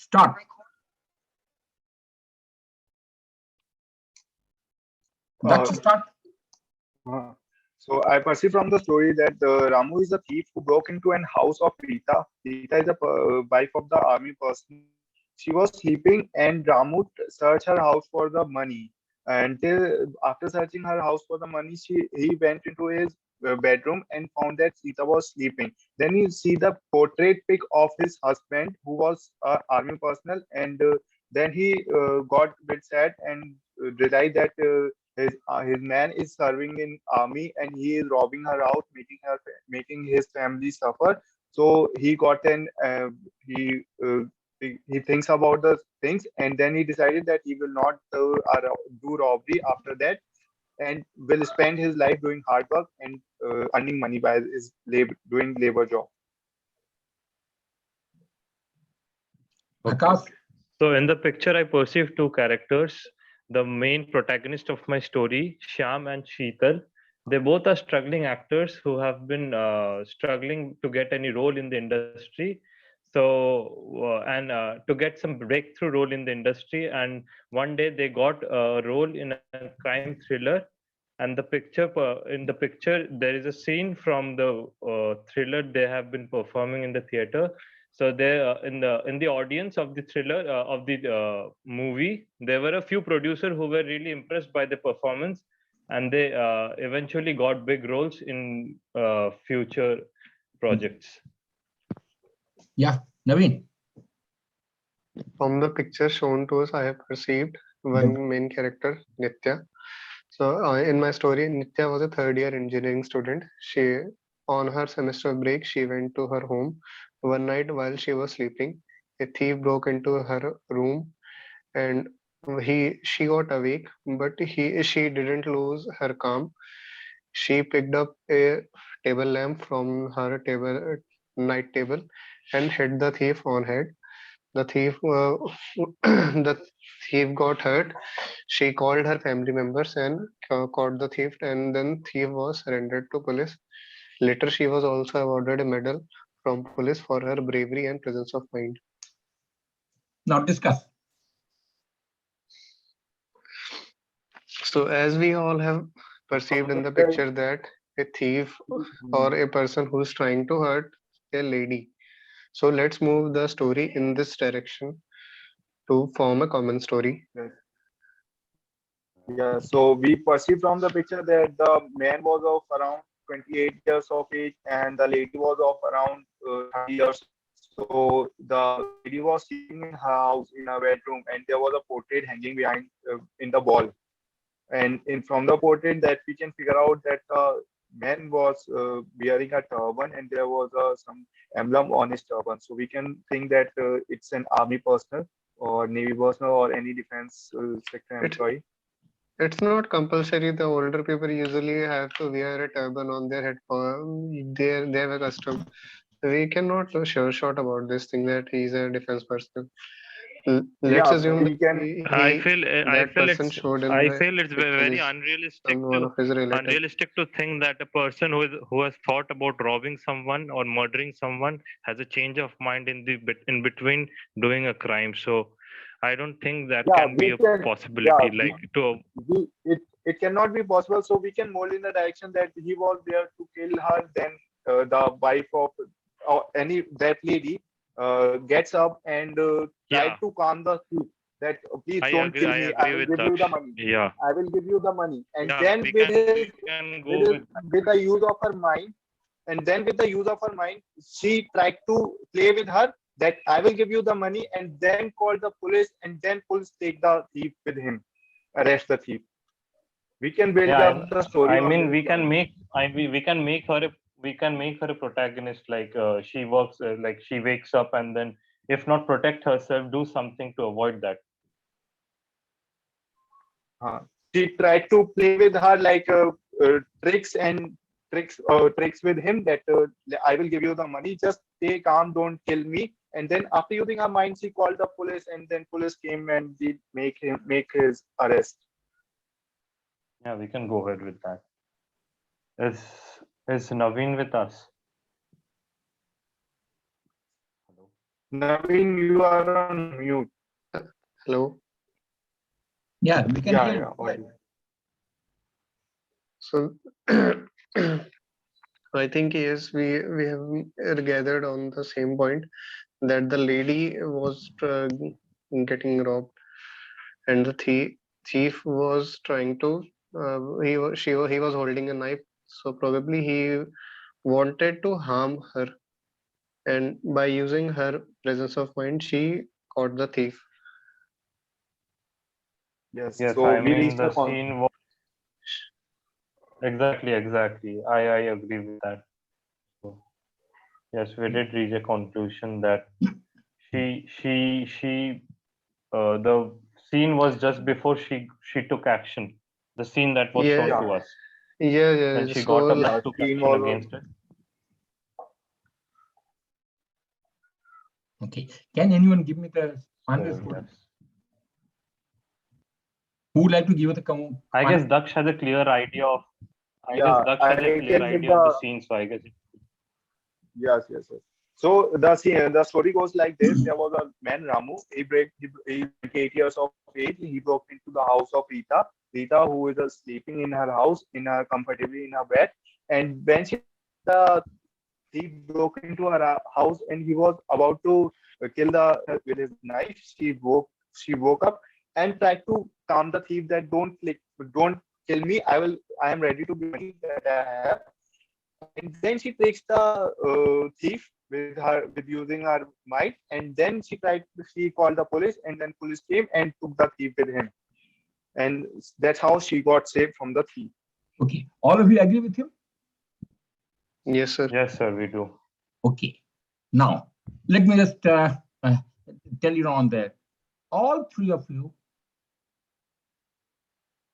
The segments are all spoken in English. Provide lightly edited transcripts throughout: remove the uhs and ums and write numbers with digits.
Start. That's start. So I perceive from the story that Ramu is a thief who broke into an house of Rita. Rita is a wife of the army person. She was sleeping, and Ramu searched her house for the money. And after searching her house for the money, he went into his bedroom and found that Sita was sleeping. Then he see the portrait pic of his husband, who was army personnel, and then he got a bit sad and realized that. His man is serving in army and he is robbing her out, making his family suffer. So he got an he thinks about the things, and then he decided that he will not do robbery after that, and will spend his life doing hard work and earning money by his doing labor job. Akash. So in the picture, I perceive two characters. The main protagonist of my story, Shyam and Sheetal, they both are struggling actors who have been struggling to get any role in the industry. So, to get some breakthrough role in the industry. And one day they got a role in a crime thriller. And in the picture, there is a scene from the thriller they have been performing in the theater. So there, in the audience of the thriller of the movie, there were a few producers who were really impressed by the performance, and they eventually got big roles in future projects. Yeah, Naveen. From the picture shown to us, I have perceived one main character, Nitya. So in my story, Nitya was a third-year engineering student. On her semester break, she went to her home. One night while she was sleeping, a thief broke into her room, and she got awake, but she didn't lose her calm. She picked up a table lamp from her night table and hit the thief on head. The thief the thief got hurt. She called her family members and caught the thief, and then thief was surrendered to police. Later, she was also awarded a medal from police for her bravery and presence of mind. Now discuss. So, as we all have perceived in the picture that a thief or a person who's trying to hurt a lady. So, let's move the story in this direction to form a common story. Yeah, so we perceive from the picture that the man was of around 28 years of age and the lady was of around 30 years. So the lady was sitting in her house in her bedroom, and there was a portrait hanging behind in the wall. And from the portrait, that we can figure out that the man was wearing a turban, and there was some emblem on his turban. So we can think that it's an army personnel or navy personnel or any defense sector employee. It's not compulsory. The older people usually have to wear a turban on their head. They have a custom. We cannot sure short about this thing that he's a defense person. Let's Yeah, assume we can. I feel that person showed in I the feel it's picture very is unrealistic one of his relatives. unrealistic to think that a person who has thought about robbing someone or murdering someone has a change of mind in between doing a crime. So I don't think that Yeah, can be a possibility. yeah, Like to it cannot be possible. So we can mold in the direction that he was there to kill her. Then the wife of that lady gets up and tried to calm the thief that please don't kill me. I will give you the money. Yeah. I will give you the money. And Yeah, then we can go with the use of her mind, she tried to play with her that I will give you the money, and then call the police, and then police take the thief with him, arrest the thief. We can build up the story. I mean, we can make her a protagonist. Like she works, like she wakes up and then, if not protect herself, do something to avoid that. She tried to play with her like tricks with him that I will give you the money, just stay calm, don't kill me. And then after using her mind, she called the police, and then police came and did make his arrest. Yeah, we can go ahead with that. Is Naveen with us? Hello. Naveen, you are on mute. Hello. Yeah, we can hear Yeah, you. Go ahead. audio. So I think yes, we have gathered on the same point that the lady was getting robbed, and the thief was trying to he was holding a knife, so probably he wanted to harm her, and by using her presence of mind, she caught the thief. Yes. Yes, So I we mean reached the the scene was exactly. I agree with that. So, yes, we did reach a conclusion that she the scene was just before she took action. The scene that was Yeah, shown yeah, to us, yeah. and she got up yeah. and took Scene action was against it. Okay. Can anyone give me the final So story? yes, Who would like to give it the I final? guess Daksh has a clear idea of. I guess yeah. Daksh has a I clear can give idea of the the scene, so I guess. yes, yes, yes. So the story goes like this: there was a man Ramu. He 8 years of age. He broke into the house of Rita. Rita, who is sleeping in her house, comfortably in her bed. And when the he broke into her house, and he was about to kill the with his knife. She woke up and tried to calm the thief that don't kill me. I am ready to give money that I have. And then she takes the thief with using her might, and then she called the police, and then police came and took the thief with him, and that's how she got saved from the thief. Okay. All of you agree with him? Yes, sir. Yes, sir, we do. Okay. Now, let me just tell you on there. All three of you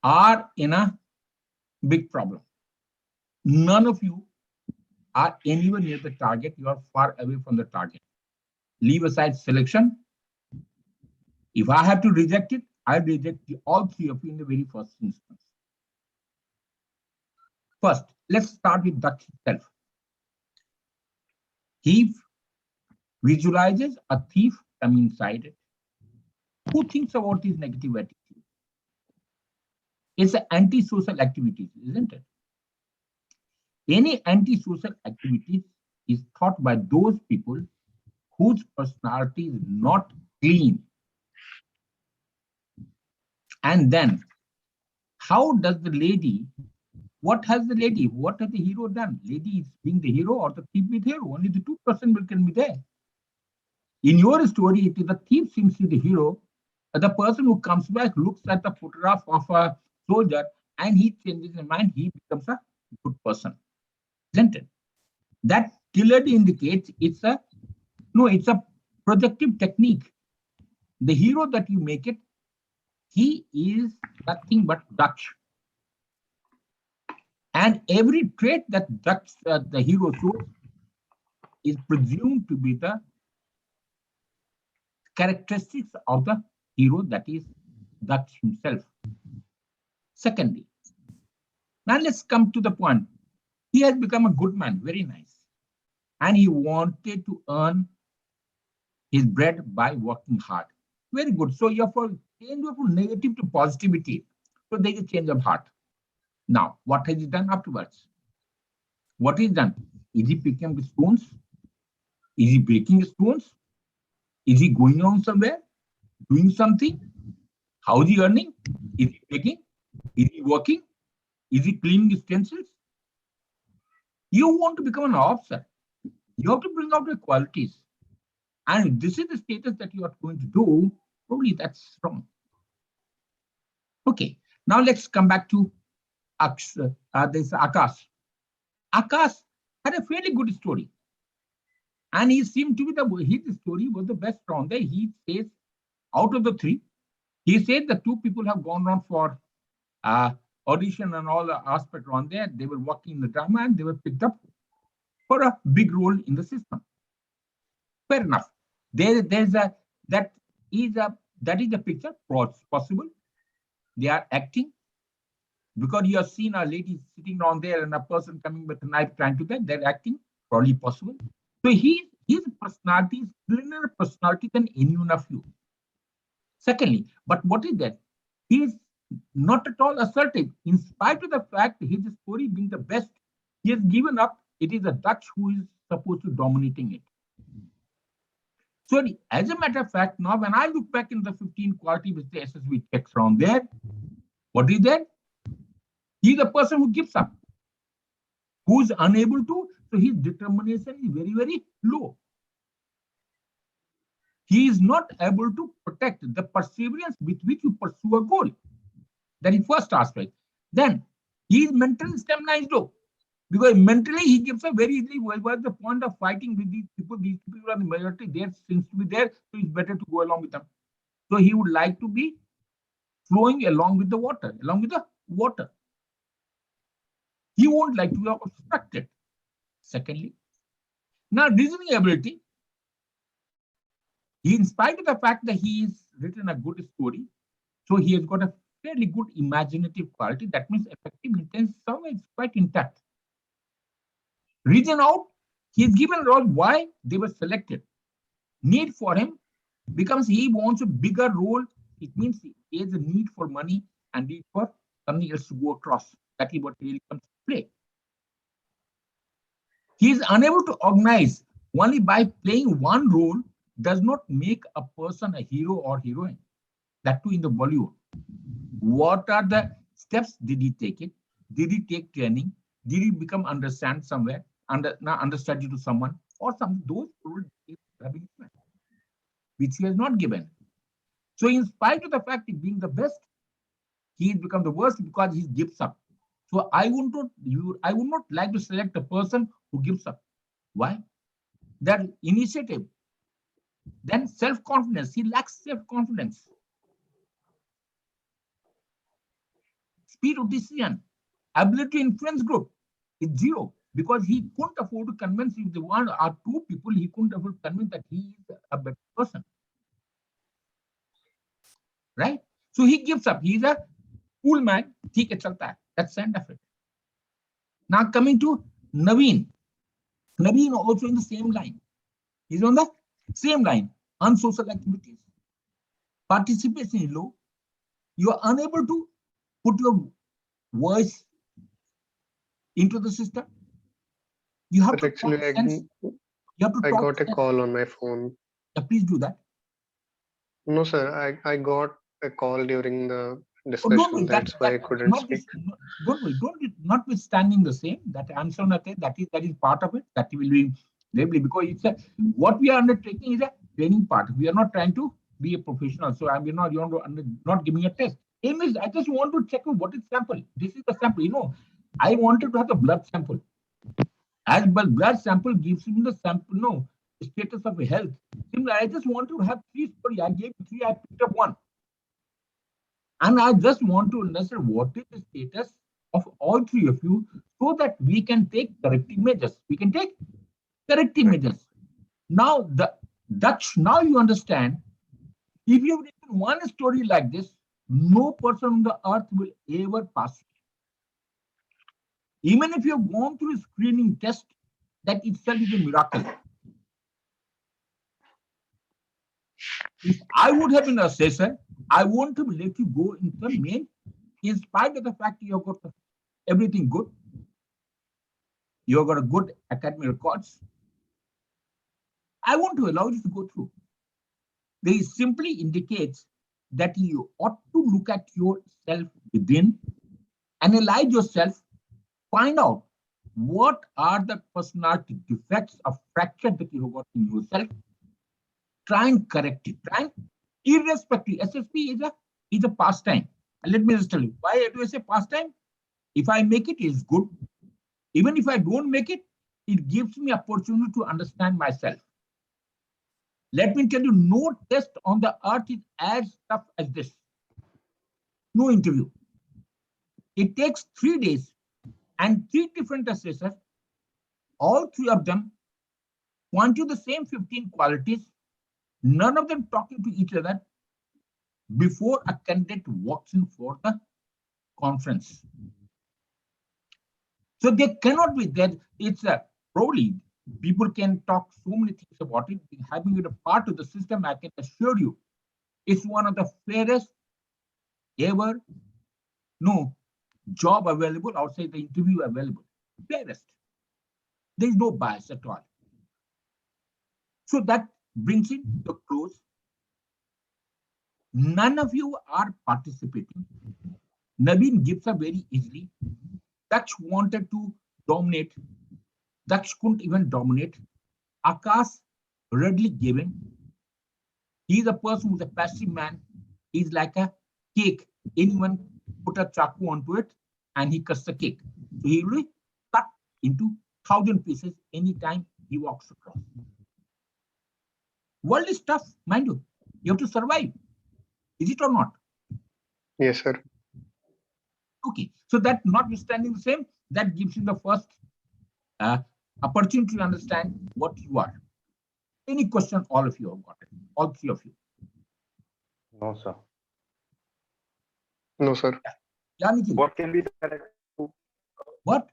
are in a big problem. None of you are anywhere near the target. You are far away from the target. Leave aside selection. If I have to reject it, I reject all three of you in the very first instance. First, let's start with Daksh himself. He visualizes a thief coming inside it. Who thinks about his negative attitude? It's an antisocial activity, isn't it? Any antisocial activity is taught by those people whose personality is not clean. And then, how does the lady, what has the hero done? Lady is being the hero or the thief is the hero? Only the 2% can be there. In your story, it is the thief seems to be the hero. The person who comes back looks at the photograph of a soldier and he changes his mind, he becomes a good person. Isn't it? That clearly indicates it's a projective technique. The hero that you make it, he is nothing but Dutch. And every trait that Dutch, the hero shows is presumed to be the characteristics of the hero, that is Dutch himself. Secondly, now let's come to the point. He has become a good man, very nice. And he wanted to earn his bread by working hard. Very good. So you have to change from negative to positivity. So there is a change of heart. Now, what has he done afterwards? What is done? Is he picking up the stones? Is he breaking the stones? Is he going on somewhere? Doing something? How is he earning? Is he taking? Is he working? Is he cleaning his utensils? You want to become an officer. You have to bring out the qualities. And if this is the status that you are going to do, probably that's wrong. Okay, now let's come back to this Akash. Akash had a fairly good story. And he seemed to be his story was the best round there. He says, out of the three, he said the two people have gone on for audition and all the aspect around there. They were working in the drama and they were picked up for a big role in the system. Fair enough. That is a picture possible. They are acting because you have seen a lady sitting down there and a person coming with a knife trying to get. They're acting, probably possible. So he's His personality is cleaner personality than any one of you. Secondly, but what is that? He is not at all assertive. In spite of the fact his story being the best, he has given up. It is the Dutch who is supposed to dominating it. So as a matter of fact, now when I look back in the 15 quality which the SSV checks around there, what is that? He is the person who gives up, who is unable to, so his determination is very, very low. He is not able to protect the perseverance with which you pursue a goal. That is first aspect. Then his mental stamina is low, because mentally he gives up very easily. Well, what's the point of fighting with these people? These people are the majority, there seems to be there, so it's better to go along with them. So he would like to be flowing along with the water, He won't like to be obstructed. Secondly, now reasoning ability. In spite of the fact that he has written a good story, so he has got a fairly good imaginative quality. That means effective intelligence somewhere is quite intact. Reason out, he is given a role why they were selected. Need for him becomes he wants a bigger role. It means he has a need for money and need for something else to go across. That is what really comes to play. He is unable to organize. Only by playing one role does not make a person a hero or heroine. That too in the Bollywood. What are the steps? Did he take it? Did he take training? Did he become understand somewhere, understudy to someone, or some those roles have been given, which he has not given. So in spite of the fact of being the best, he has become the worst because he gives up. So I would not like to select a person who gives up. Why? That initiative. Then self-confidence. He lacks self-confidence. Speed of decision. Ability to influence group is zero, because he couldn't afford to convince if the one or two people, he couldn't afford to convince that he is a better person. Right? So he gives up. He's a cool man. Theek hai, chalta hai. That's the end of it. Now coming to Naveen. Naveen also in the same line. He's on the same line. Unsocial activities. Participation is low. You are unable to put your voice into the system. You have But to actually, talk sense. You have to I talk got a sense. call on my phone. Yeah, please do that. No, sir, I got a call during the Oh, discussion. don't worry, That's why I couldn't speak. Don't worry, notwithstanding the same, that answer nothing, that is part of it, that will be labeled, because it's a what we are undertaking is a training part. We are not trying to be a professional. So I'm not giving a test. Aim is I just want to check what is sample. This is the sample, I wanted to have the blood sample. As blood sample gives me the sample, status of health. Similar, I just want to have 3 stories. I gave 3, I picked up 1. And I just want to understand what is the status of all 3 of you, so that we can take corrective measures. Now, the Dutch, now you understand, if you have written one story like this, no person on the earth will ever pass it. Even if you have gone through a screening test, that itself is a miracle. If I would have been an assessor, I won't have let you go into the main, in spite of the fact you have got everything good. You have got a good academic records. I want to allow you to go through. This simply indicates that you ought to look at yourself within, analyze yourself, find out what are the personality defects of fracture that you have got in yourself. Try and correct it. Irrespective. SSP is a pastime. And let me just tell you, why do I say pastime? If I make it, it's good. Even if I don't make it, it gives me opportunity to understand myself. Let me tell you, no test on the earth is as tough as this. No interview. It takes 3 days and 3 different assessors, all 3 of them point to the same 15 qualities, none of them talking to each other before a candidate walks in for the conference. So they cannot be there. It's probably People can talk so many things about it. Having it a part of the system, I can assure you, it's one of the fairest ever job available outside the interview available. Fairest. There is no bias at all. So that brings it to a close. None of you are participating. Naveen gives up very easily. Daksh wanted to dominate. Daksh couldn't even dominate. Akash readily given. He's a person who's a passive man. He's like a cake. Anyone put a chaku onto it and he cuts the cake. So he will cut into 1,000 pieces anytime he walks across. World is tough, mind you. You have to survive. Is it or not? Yes, sir. Okay. So that notwithstanding the same, that gives you the first opportunity to understand what you are. Any question, all of you have got it. All three of you. No, sir. No, sir. Yeah, Nikhil. What can be the character? What?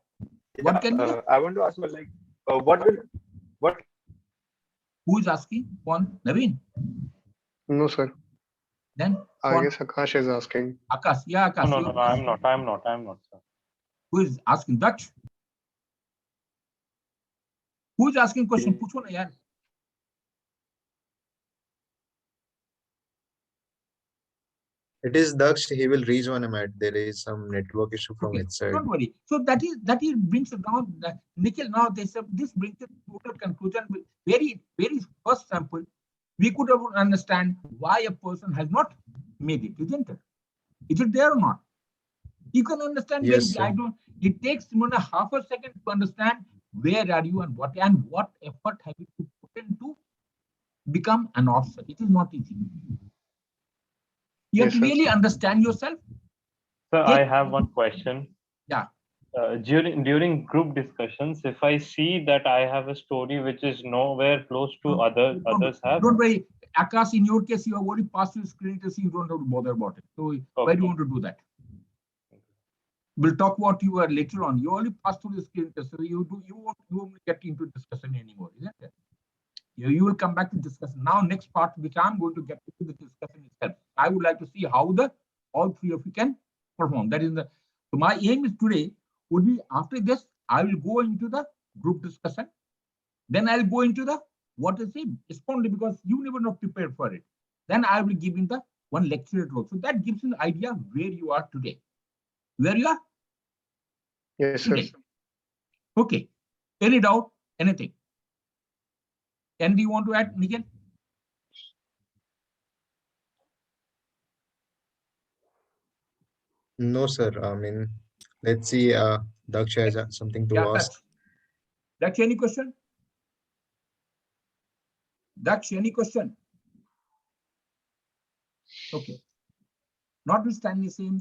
What can be? I want to ask you, like, what? Who is asking? One, Naveen. No, sir. Then I guess Akash is asking. Akash. Yeah, Akash. No, I'm not, sir. Who is asking? Daksh. Who is asking question? Pucho na yaar. It is Daksh. He will rejoin him at. There is some network issue from his side. Don't worry. So that brings it down. Nikhil, now this brings it to a conclusion. With very first sample, we could have understand why a person has not made it, isn't it? Is it there or not? You can understand. Yes, very, it takes more than half a second to understand where are you and what effort have you to put into become an officer. It is not easy. You have to really understand yourself. Sir, I have one question. Yeah. During group discussions, if I see that I have a story which is nowhere close to others have. Don't worry, Akash, in your case, you have already passed your screen test, so you don't have to bother about it. So why do you want to do that? We'll talk about you later on. You already passed through the screen test, so you won't get into discussion anymore, isn't it? You will come back to discussion. Now, next part, which I'm going to get into the discussion itself. I would like to see how all three of you can perform. That is so my aim is today would be after this, I will go into the group discussion. Then I'll go into the respond because you never not prepared for it. Then I will give in the one lecture role. So that gives you an idea where you are today. Where you are? Yes, sir. Today. Okay. Any doubt? Anything? And do you want to add, Nikhil? No, sir. I mean, let's see. Daksh has something to ask. Daksh, any question? Daksh, any question? Okay. Notwithstanding the same,